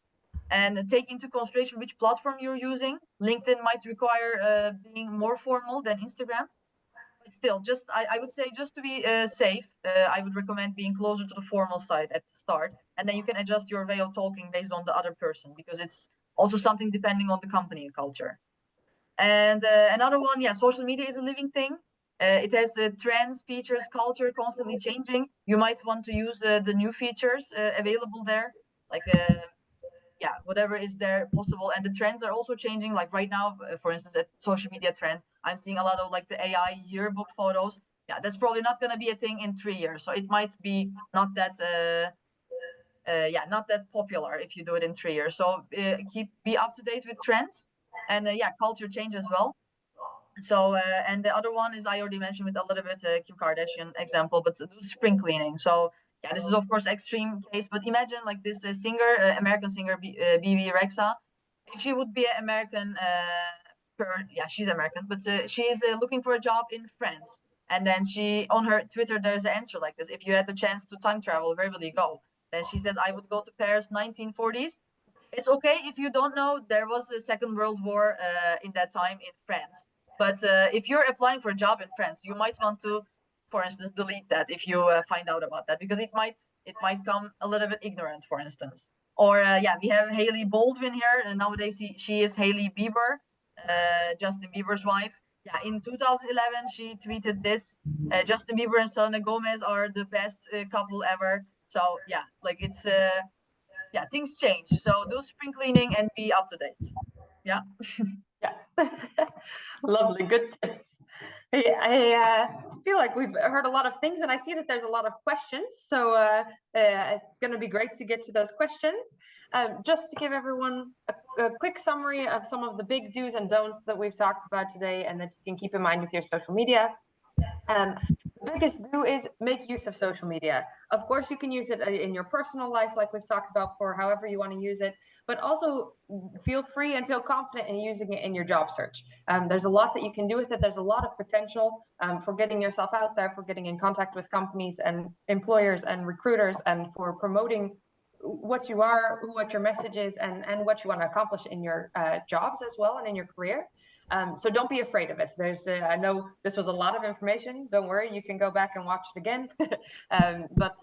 And take into consideration which platform you're using. LinkedIn might require being more formal than Instagram. But still, just I would say, just to be safe, I would recommend being closer to the formal side at the start, and then you can adjust your way of talking based on the other person, because it's also something depending on the company culture. And another one, yeah, social media is a living thing. It has trends, features, culture constantly changing. You might want to use the new features available there, like yeah, whatever is there possible. And the trends are also changing. Like right now, for instance, at social media trend, I'm seeing a lot of like the AI yearbook photos. Yeah, that's probably not going to be a thing in 3 years. So it might be not that not that popular if you do it in 3 years. So be up to date with trends, and yeah, culture change as well. So and the other one is I already mentioned with a little bit Kim Kardashian example, but do spring cleaning. So yeah, this is of course extreme case, but imagine like this singer, American singer Bibi Rexha. If she would be an American, yeah, she's American, but she is looking for a job in France. And then she, on her Twitter, there's an answer like this: if you had the chance to time travel, where will you go? Then she says, I would go to Paris, 1940s. It's okay if you don't know, there was a Second World War in that time in France. But if you're applying for a job in France, you might want to, for instance, delete that if you find out about that, because it might come a little bit ignorant, for instance. Or yeah, we have Hailey Baldwin here, and nowadays she is Hailey Bieber, Justin Bieber's wife. Yeah, in 2011 she tweeted this: Justin Bieber and Selena Gomez are the best couple ever. So yeah, like it's yeah, things change. So do spring cleaning and be up to date. Yeah. Yeah. Lovely, good tips. I feel like we've heard a lot of things, and I see that there's a lot of questions. So it's going to be great to get to those questions. Just to give everyone a quick summary of some of the big do's and don'ts that we've talked about today, and that you can keep in mind with your social media. biggest do is make use of social media. Of course, you can use it in your personal life, like we've talked about, for however you want to use it, but also feel free and feel confident in using it in your job search. There's a lot that you can do with it. There's a lot of potential for getting yourself out there, for getting in contact with companies and employers and recruiters, and for promoting what you are, what your message is, and what you want to accomplish in your jobs as well and in your career. So don't be afraid of it. I know this was a lot of information. Don't worry, you can go back and watch it again. But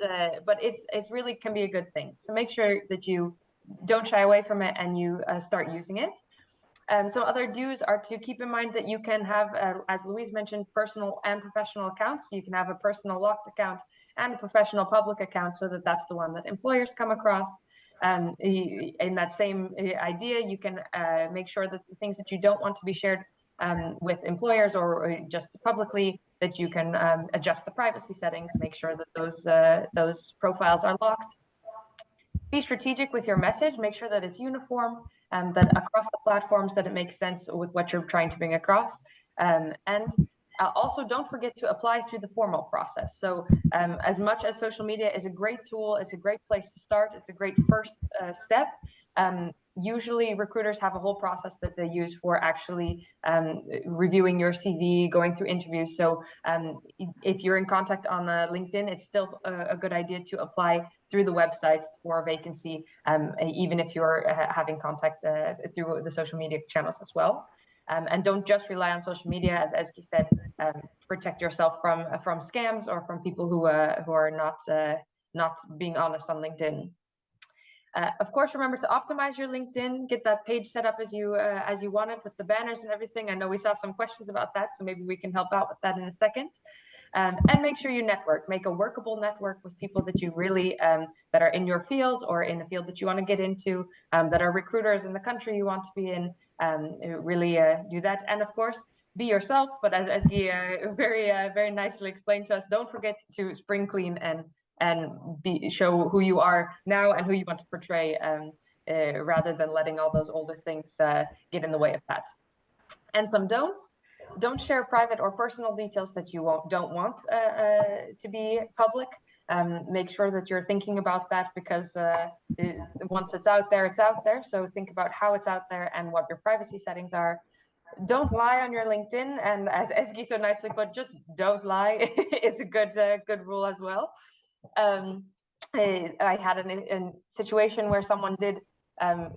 it's really can be a good thing. So make sure that you don't shy away from it and you start using it. Some other do's are to keep in mind that you can have, as Louise mentioned, personal and professional accounts. You can have a personal locked account and a professional public account, so that's the one that employers come across. In that same idea, you can make sure that the things that you don't want to be shared with employers or just publicly, that you can adjust the privacy settings, make sure that those profiles are locked. Be strategic with your message, make sure that it's uniform, that across the platforms, that it makes sense with what you're trying to bring across. And also, don't forget to apply through the formal process. So as much as social media is a great tool, it's a great place to start, it's a great first step, usually recruiters have a whole process that they use for actually reviewing your CV, going through interviews. So if you're in contact on LinkedIn, it's still a good idea to apply through the website for a vacancy, even if you're having contact through the social media channels as well. And don't just rely on social media, as Ezgi said. Protect yourself from scams or from people who are not being honest on LinkedIn. Of course, remember to optimize your LinkedIn. Get that page set up as you want it, with the banners and everything. I know we saw some questions about that, so maybe we can help out with that in a second. And make sure you network. Make a workable network with people that you really that are in your field or in a field that you want to get into, that are recruiters in the country you want to be in. Really do that, and of course, be yourself. But as Ezgi very nicely explained to us, don't forget to spring clean and show who you are now and who you want to portray, rather than letting all those older things get in the way of that. And some don'ts. Don't share private or personal details that you don't want to be public. Make sure that you're thinking about that, because once it's out there, it's out there. So think about how it's out there and what your privacy settings are. Don't lie on your LinkedIn, and as Ezgi so nicely put, just don't lie is a good rule as well. I had a situation where someone did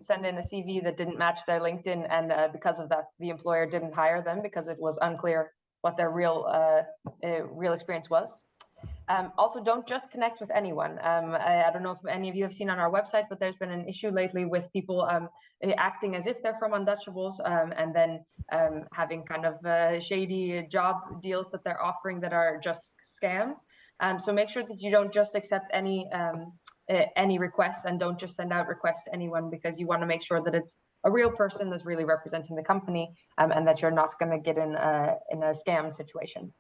send in a CV that didn't match their LinkedIn, and because of that, the employer didn't hire them because it was unclear what their real experience was. Also, don't just connect with anyone. I don't know if any of you have seen on our website, but there's been an issue lately with people acting as if they're from Untouchables, and then having kind of shady job deals that they're offering that are just scams. So make sure that you don't just accept any requests, and don't just send out requests to anyone, because you want to make sure that it's a real person that's really representing the company, and that you're not going to get in a scam situation.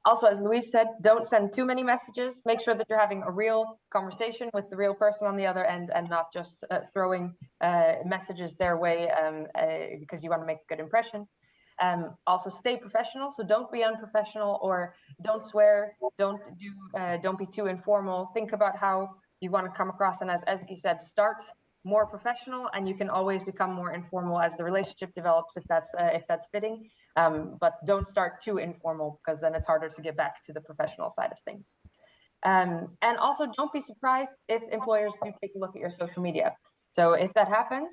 Also, as Louise said, don't send too many messages. Make sure that you're having a real conversation with the real person on the other end, and not just throwing messages their way because you want to make a good impression. Also, stay professional. So don't be unprofessional, or don't swear. Don't be too informal. Think about how you want to come across. And as Ezgi said, start more professional, and you can always become more informal as the relationship develops, if that's fitting. But don't start too informal, because then it's harder to get back to the professional side of things. And also, don't be surprised if employers do take a look at your social media. So if that happens,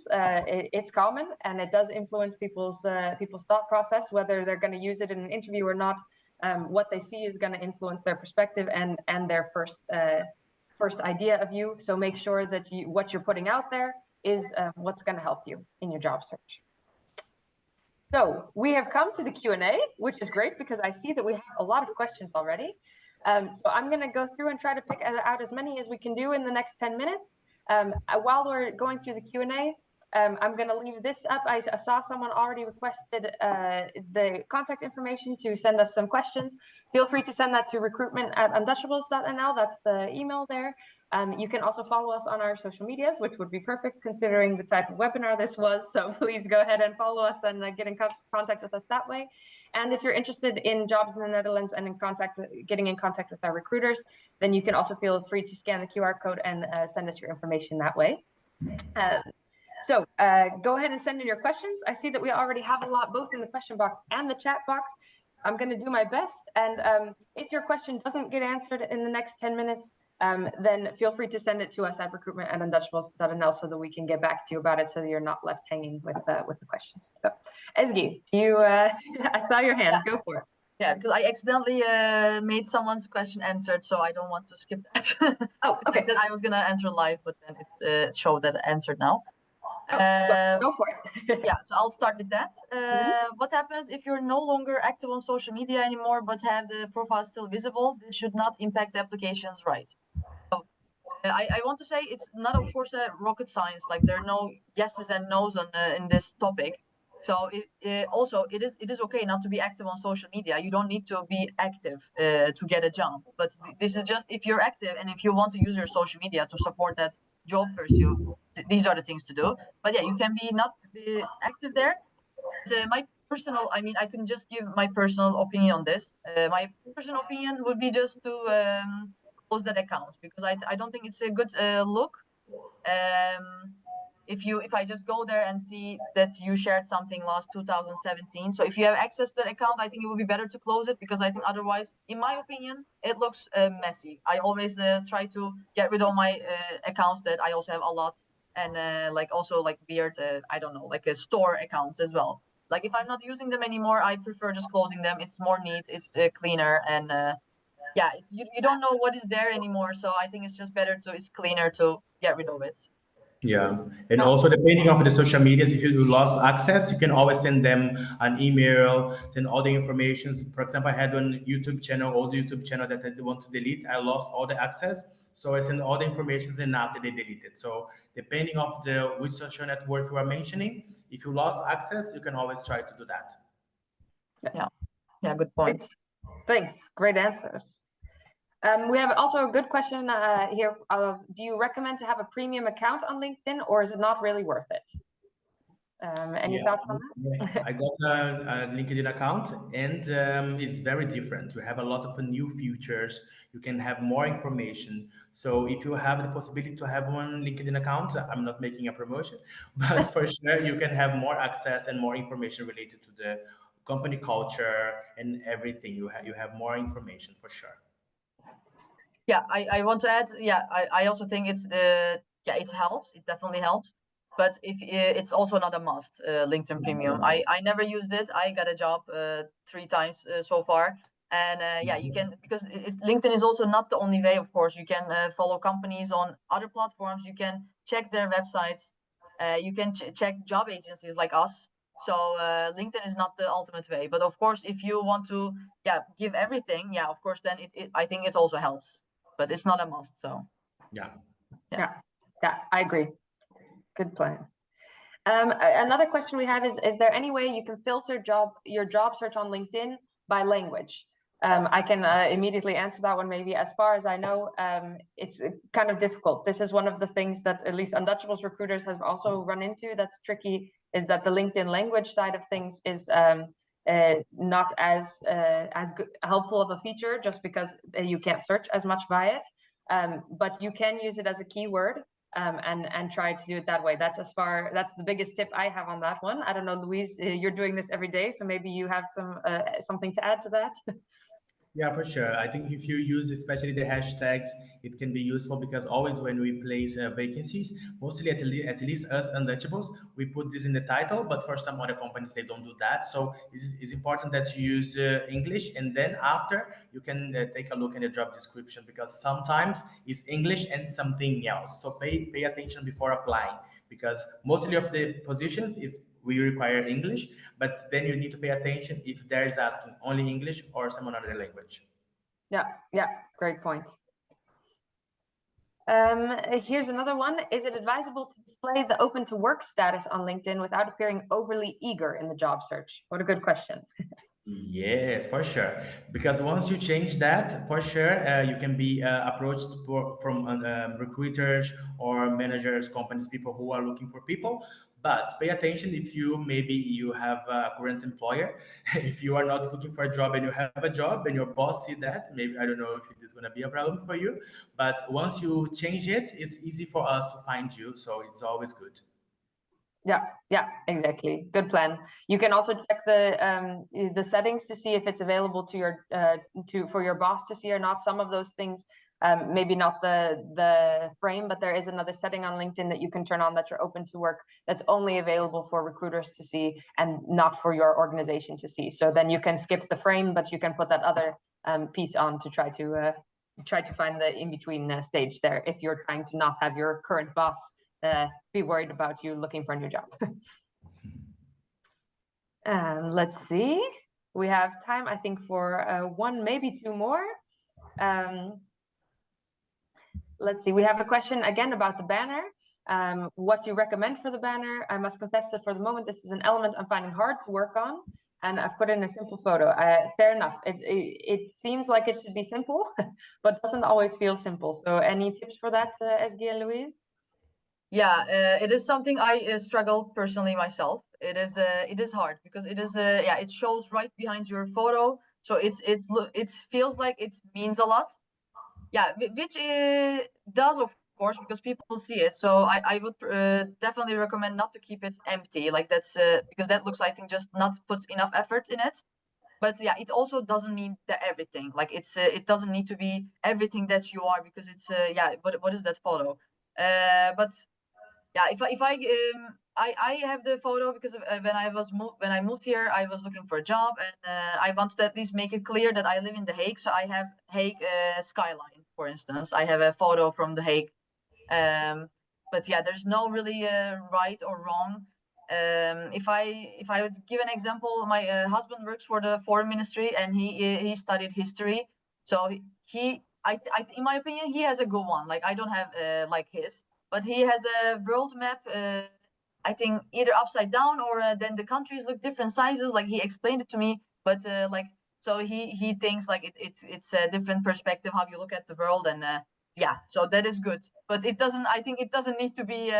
it's common, and it does influence people's thought process, whether they're going to use it in an interview or not. What they see is going to influence their perspective and their first idea of you. So make sure that what you're putting out there is what's going to help you in your job search. So we have come to the Q&A, which is great, because I see that we have a lot of questions already. So I'm going to go through and try to pick out as many as we can do in the next 10 minutes. While we're going through the Q&A, I'm going to leave this up. I saw someone already requested the contact information to send us some questions. Feel free to send that to recruitment@untouchables.nl. That's the email there. You can also follow us on our social medias, which would be perfect considering the type of webinar this was. So please go ahead and follow us and get in contact with us that way. And if you're interested in jobs in the Netherlands and getting in contact with our recruiters, then you can also feel free to scan the QR code and send us your information that way. So go ahead and send in your questions. I see that we already have a lot both in the question box and the chat box. I'm going to do my best. And if your question doesn't get answered in the next 10 minutes, then feel free to send it to us at recruitment@untouchables.nl so that we can get back to you about it so that you're not left hanging with the question. So, Ezgi, I saw your hand. Go for it. Yeah, because I accidentally made someone's question answered, so I don't want to skip that. Oh, okay. I said I was going to answer live, but then it's showed that answered now. Go for it. Yeah, so I'll start with that. What happens if you're no longer active on social media anymore, but have the profile still visible? This should not impact the applications, right? So, I want to say it's not, of course, a rocket science. Like there are no yeses and nos on in this topic. So it is okay not to be active on social media. You don't need to be active to get a job. But this is just if you're active and if you want to use your social media to support that job pursuit, these are the things to do. But yeah, you can be not active there. My personal, I mean, I can just give my personal opinion on this. My personal opinion would be just to close that account because I don't think it's a good look. If I just go there and see that you shared something last 2017, so if you have access to that account, I think it would be better to close it because I think otherwise, in my opinion, it looks messy. I always try to get rid of my accounts that I also have a lot, and like also like weird, I don't know, like store accounts as well. Like if I'm not using them anymore, I prefer just closing them. It's more neat, it's cleaner, and yeah, you don't know what is there anymore. So I think it's just better it's cleaner to get rid of it. Yeah, and also depending on the social medias, if you lost access, you can always send them an email, send all the information. For example, I had one YouTube channel, old YouTube channel that I want to delete. I lost all the access, so I send all the information, and after they delete it. So depending on which social network you are mentioning, if you lost access, you can always try to do that. Yeah, good point. Thanks. Great answers. We have also a good question here. Do you recommend to have a premium account on LinkedIn, or is it not really worth it? Any thoughts on that? I got a LinkedIn account, and it's very different. You have a lot of new features. You can have more information. So if you have the possibility to have one LinkedIn account, I'm not making a promotion, but for sure you can have more access and more information related to the company culture and everything. You have more information for sure. Yeah, I want to add. Yeah, I also think it helps. It definitely helps. But if it's also not a must, LinkedIn Premium. I never used it. I got a job 3 times so far, and yeah, you can because LinkedIn is also not the only way. Of course, you can follow companies on other platforms. You can check their websites. You can check job agencies like us. So LinkedIn is not the ultimate way. But of course, if you want to give everything, of course, then I think it also helps. But it's not a must. So yeah, I agree. Good plan. Another question we have is there any way you can filter your job search on LinkedIn by language? I can immediately answer that one. Maybe as far as I know, it's kind of difficult. This is one of the things that at least Untouchables recruiters have also run into that's tricky, is that the LinkedIn language side of things is not as helpful of a feature just because you can't search as much by it. But you can use it as a keyword and try to do it that way. That's the biggest tip I have on that one. I don't know, Louise, you're doing this every day, so maybe you have something to add to that. Yeah, for sure. I think if you use especially the hashtags, it can be useful because always when we place vacancies, mostly at least us Untouchables, we put this in the title, but for some other companies, they don't do that. So it's important that you use English, and then after you can take a look in the job description because sometimes it's English and something else. So pay attention before applying because mostly of the positions we require English, but then you need to pay attention if there is asking only English or some other language. Yeah, great point. Here's another one. Is it advisable to display the open to work status on LinkedIn without appearing overly eager in the job search? What a good question. Yes, for sure. Because once you change that, for sure, you can be approached from recruiters or managers, companies, people who are looking for people. But pay attention if maybe you have a current employer. If you are not looking for a job and you have a job and your boss see that, maybe I don't know if it is going to be a problem for you. But once you change it, it's easy for us to find you. So it's always good. Yeah, exactly. Good plan. You can also check the settings to see if it's available to your for your boss to see or not. Some of those things, maybe not the frame, but there is another setting on LinkedIn that you can turn on that you're open to work that's only available for recruiters to see and not for your organization to see. So then you can skip the frame, but you can put that other piece on to try to find the in-between stage there if you're trying to not have your current boss be worried about you looking for a new job. Let's see. We have time, I think, for one, maybe two more. Let's see. We have a question again about the banner. What do you recommend for the banner? I must confess that for the moment, this is an element I'm finding hard to work on, and I've put in a simple photo. Fair enough. It seems like it should be simple, but doesn't always feel simple. So any tips for that, Ezgi and Louise? Yeah, it is something I struggle personally myself. It is hard because it is yeah, it shows right behind your photo, so it feels like it means a lot. Yeah, which does, of course, because people see it. So I would definitely recommend not to keep it empty. Like that's because that looks, I think, just not put enough effort in it. But yeah, it also doesn't mean that everything. Like it doesn't need to be everything that you are, because it's yeah. What is that photo? But yeah, if I have the photo because when I moved here, I was looking for a job, and I wanted to at least make it clear that I live in The Hague. So I have Hague skyline, for instance. I have a photo from The Hague. But yeah, there's no really right or wrong. If I would give an example, my husband works for the foreign ministry, and he studied history. So in my opinion, he has a good one. Like I don't have like his. But he has a world map, I think either upside down or then the countries look different sizes. Like he explained it to me, but like so he thinks like it's a different perspective how you look at the world, and yeah, so that is good. But it doesn't. I think it doesn't need to be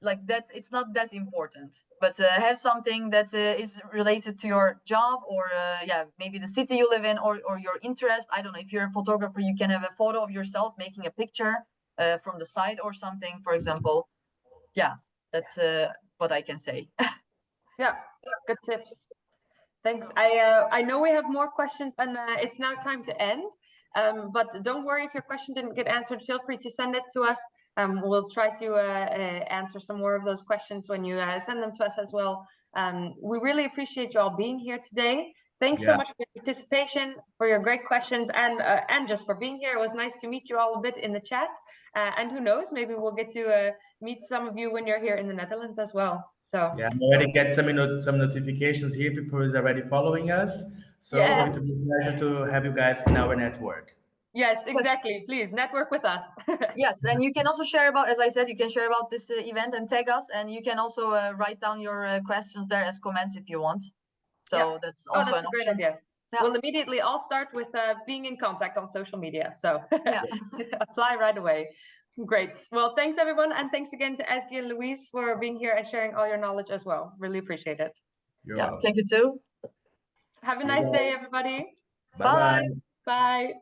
like that. It's not that important. But have something that is related to your job, or yeah, maybe the city you live in, or your interest. I don't know. If you're a photographer, you can have a photo of yourself making a picture. From the side or something, for example. Yeah, that's what I can say. Yeah, good tips. Thanks. I know we have more questions, and it's now time to end. But don't worry if your question didn't get answered. Feel free to send it to us. We'll try to answer some more of those questions when you send them to us as well. We really appreciate you all being here today. Thanks so much for your participation, for your great questions, and just for being here. It was nice to meet you all a bit in the chat. And who knows, maybe we'll get to meet some of you when you're here in the Netherlands as well. So yeah, I'm already get some notifications here. People is already following us. So yes. it will be a pleasure to have you guys in our network. Yes, exactly. Yes. Please network with us. Yes, and you can also share about, as I said, you can share about this event and tag us, and you can also write down your questions there as comments if you want. So yeah. That's also that's an a great option. idea. Yeah. We'll immediately all start with being in contact on social media. So yeah. apply right away. Great. Well, thanks everyone. And thanks again to Ezgi and Louise for being here and sharing all your knowledge as well. Really appreciate it. You're welcome. Thank you too. Have a nice day, everybody. Bye-bye. Bye.